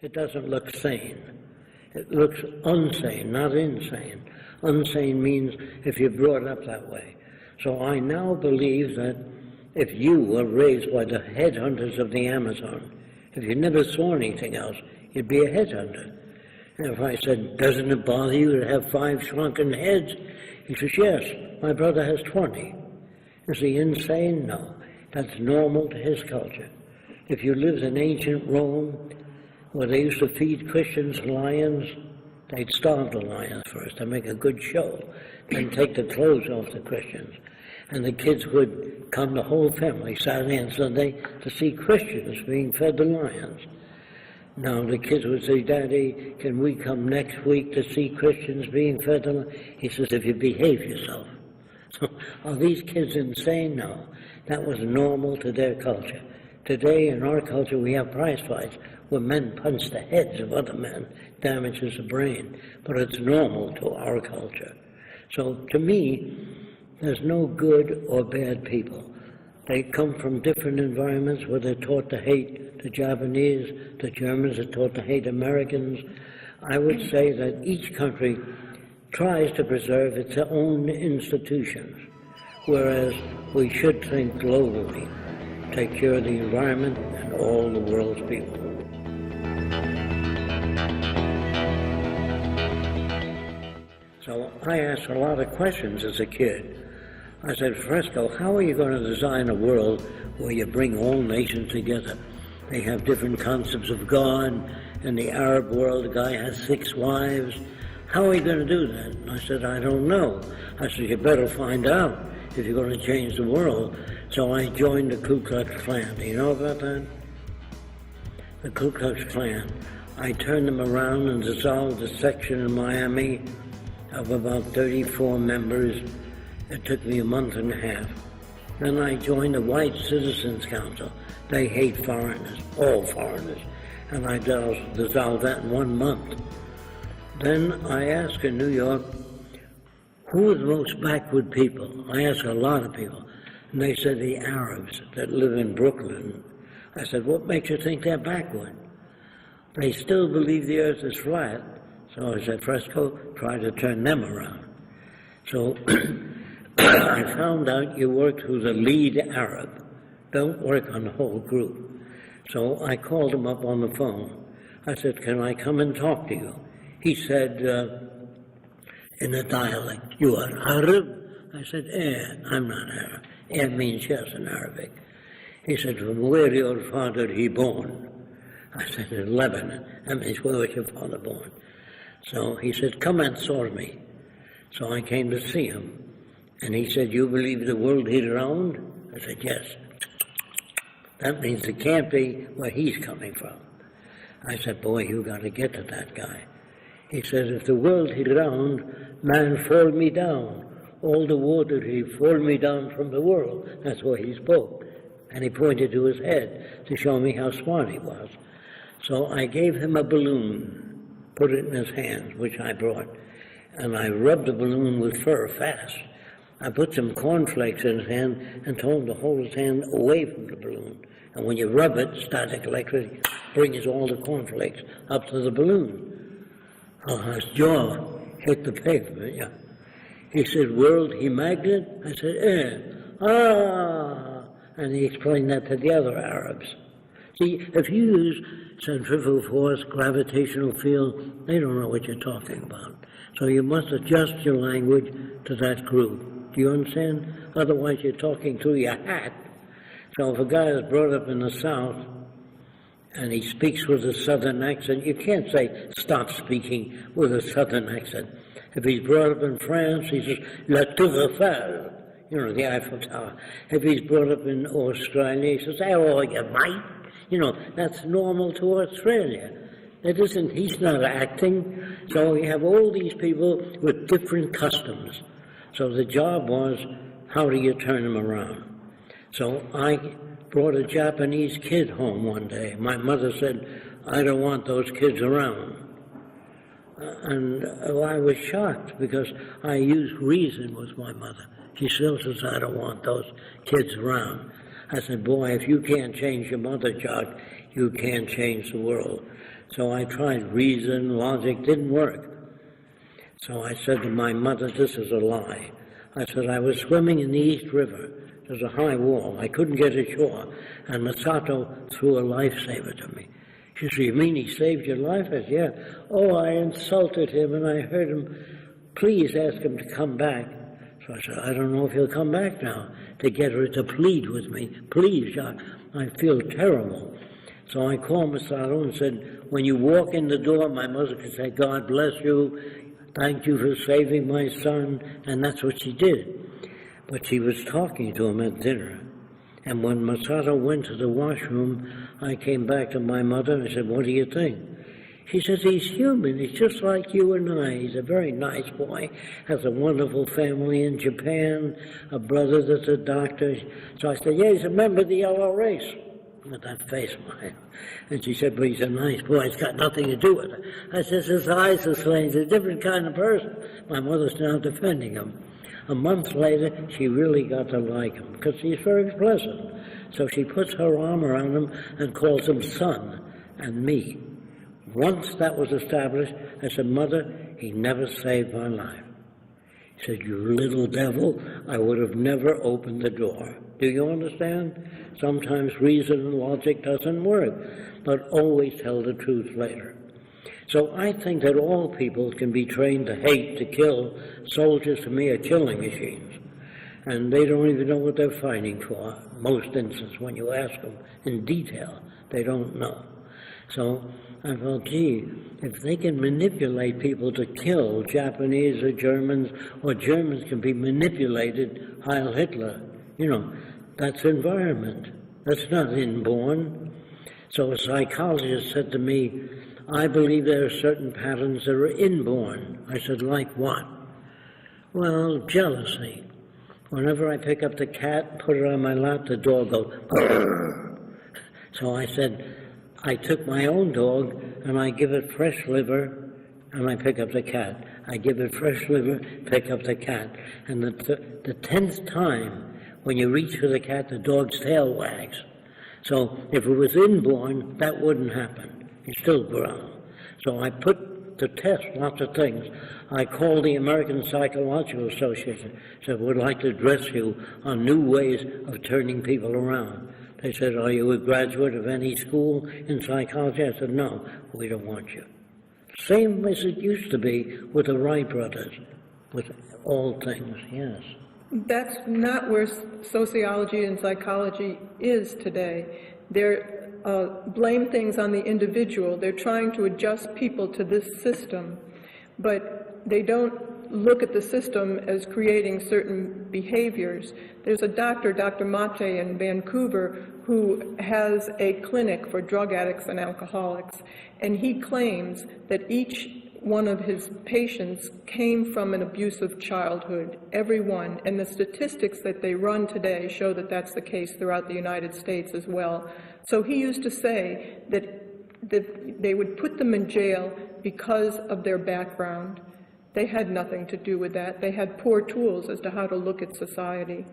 It doesn't look sane. It looks unsane, not insane. Unsane means if you're brought up that way. So I now believe that if you were raised by the headhunters of the Amazon, if you never saw anything else, you'd be a headhunter. And if I said, doesn't it bother you to have 5 shrunken heads? He says, yes, my brother has 20. Is he insane? No. That's normal to his culture. If you lived in ancient Rome, where they used to feed Christians lions, they'd starve the lions first to make a good show, then take the clothes off the Christians. And the kids would come, the whole family, Saturday and Sunday, to see Christians being fed the lions. Now the kids would say, Daddy, can we come next week to see Christians being fed the lions? He says, if you behave yourself. So are these kids insane? No. That was normal to their culture. Today in our culture we have prize fights where men punch the heads of other men, damages the brain. But it's normal to our culture. So to me, there's no good or bad people. They come from different environments where they're taught to hate the Japanese, the Germans are taught to hate Americans. I would say that each country tries to preserve its own institutions, whereas we should think globally, take care of the environment and all the world's people. So I asked a lot of questions as a kid. I said, Fresco, how are you going to design a world where you bring all nations together? They have different concepts of God. In the Arab world, the guy has 6 wives. How are you going to do that? And I said, I don't know. I said, you better find out if you're going to change the world. So I joined the Ku Klux Klan. Do you know about that? The Ku Klux Klan. I turned them around and dissolved a section in Miami of about 34 members. It took me a month and a half. Then I joined the White Citizens Council. They hate foreigners, all foreigners. And I dissolved that in 1 month. Then I asked in New York, who are the most backward people? I asked a lot of people. And they said the Arabs that live in Brooklyn. I said, what makes you think they're backward? They still believe the earth is flat. So I said, Fresco, try to turn them around. So I found out you work with the lead Arab. Don't work on the whole group. So I called him up on the phone. I said, can I come and talk to you? He said, in a dialect, you are Arab? I said, I'm not Arab. Means yes in Arabic. He said, from where your father he born? I said, in Lebanon. That means, where was your father born? So he said, come and saw me. So I came to see him. And he said, you believe the world is round? I said, yes. That means it can't be where he's coming from. I said, boy, you got to get to that guy. He said, if the world is round, man fall me down. All the water he fall me down from the world. That's what he spoke. And he pointed to his head to show me how smart he was. So I gave him a balloon, put it in his hands, which I brought, and I rubbed the balloon with fur fast. I put some cornflakes in his hand and told him to hold his hand away from the balloon. And when you rub it, static electricity brings all the cornflakes up to the balloon. Oh, his jaw hit the pavement, yeah. He said, world, he magnet? I said, and he explained that to the other Arabs. See, if you use centrifugal force, gravitational field, they don't know what you're talking about. So you must adjust your language to that group. Do you understand? Otherwise you're talking through your hat. So if a guy is brought up in the South and he speaks with a Southern accent, you can't say, stop speaking with a Southern accent. If he's brought up in France, he says, La Tour Eiffel, you know, the Eiffel Tower. If he's brought up in Australia, he says, oh, you mate. You know, that's normal to Australia. It isn't, he's not acting. So we have all these people with different customs. So the job was, how do you turn them around? So I brought a Japanese kid home one day. My mother said, I don't want those kids around. And I was shocked because I used reason with my mother. She still says, I don't want those kids around. I said, boy, if you can't change your mother, Jacque, you can't change the world. So I tried reason, logic, didn't work. So I said to my mother, this is a lie. I said, I was swimming in the East River. There's a high wall. I couldn't get ashore. And Masato threw a lifesaver to me. She said, you mean he saved your life? I said, yeah. Oh, I insulted him, and I heard him, please ask him to come back. So I said, I don't know if he'll come back now, to get her to plead with me. Please, Jacque, I feel terrible. So I called Masato and said, when you walk in the door, my mother could say, God bless you, thank you for saving my son, and that's what she did. But she was talking to him at dinner. And when Masato went to the washroom, I came back to my mother and I said, what do you think? She says, he's human. He's just like you and I. He's a very nice boy, has a wonderful family in Japan, a brother that's a doctor. So I said, yeah, he's a member of the yellow race. With that face of mine. And she said, but he's a nice boy. It's got nothing to do with it. I said, his eyes are strange. He's a different kind of person. My mother's now defending him. A month later, she really got to like him because he's very pleasant. So she puts her arm around him and calls him son and me. Once that was established, I said, Mother, he never saved my life. He said, you little devil, I would have never opened the door. Do you understand? Sometimes reason and logic doesn't work, but always tell the truth later. So I think that all people can be trained to hate, to kill. Soldiers, to me, are killing machines. And they don't even know what they're fighting for, most instances. When you ask them in detail, they don't know. So I thought, gee, if they can manipulate people to kill Japanese or Germans can be manipulated, Heil Hitler, that's environment. That's not inborn. So a psychologist said to me, I believe there are certain patterns that are inborn. I said, like what? Well, jealousy. Whenever I pick up the cat, put it on my lap, the dog goes, Grr. So I said, I took my own dog and I give it fresh liver and I pick up the cat. I give it fresh liver, pick up the cat. And the 10th time, when you reach for the cat, the dog's tail wags. So if it was inborn, that wouldn't happen. He still growl. So I put to test lots of things. I called the American Psychological Association, said, would like to address you on new ways of turning people around. They said, are you a graduate of any school in psychology? I said, no, we don't want you. Same as it used to be with the Wright brothers, with all things, yes. That's not where sociology and psychology is today. They're blame things on the individual. They're trying to adjust people to this system, but they don't look at the system as creating certain behaviors. There's a doctor, Dr. Mate in Vancouver, who has a clinic for drug addicts and alcoholics, and he claims that each one of his patients came from an abusive childhood, every one, and the statistics that they run today show that that's the case throughout the United States as well. So he used to say that they would put them in jail because of their background. They had nothing to do with that. They had poor tools as to how to look at society.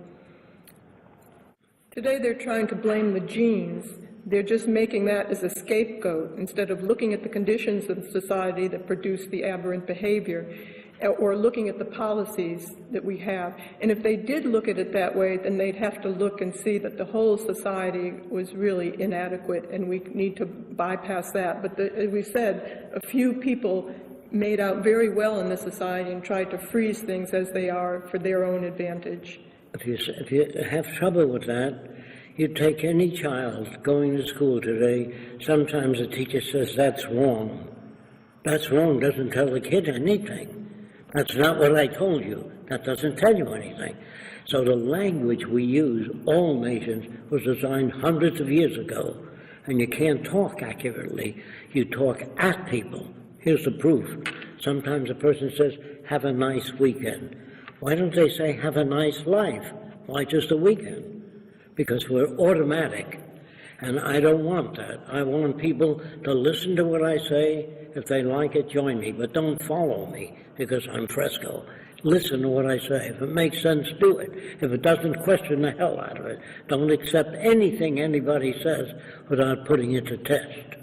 Today they're trying to blame the genes. They're just making that as a scapegoat instead of looking at the conditions of society that produce the aberrant behavior or looking at the policies that we have. And if they did look at it that way, then they'd have to look and see that the whole society was really inadequate and we need to bypass that. But as we said, a few people made out very well in the society and tried to freeze things as they are for their own advantage. If you have trouble with that, you take any child going to school today, sometimes the teacher says, that's wrong. That's wrong doesn't tell the kid anything. That's not what I told you. That doesn't tell you anything. So the language we use, all nations, was designed hundreds of years ago. And you can't talk accurately. You talk at people. Here's the proof. Sometimes a person says, have a nice weekend. Why don't they say, have a nice life? Why just a weekend? Because we're automatic, and I don't want that. I want people to listen to what I say. If they like it, join me, but don't follow me because I'm Fresco. Listen to what I say. If it makes sense, do it. If it doesn't, question the hell out of it. Don't accept anything anybody says without putting it to test.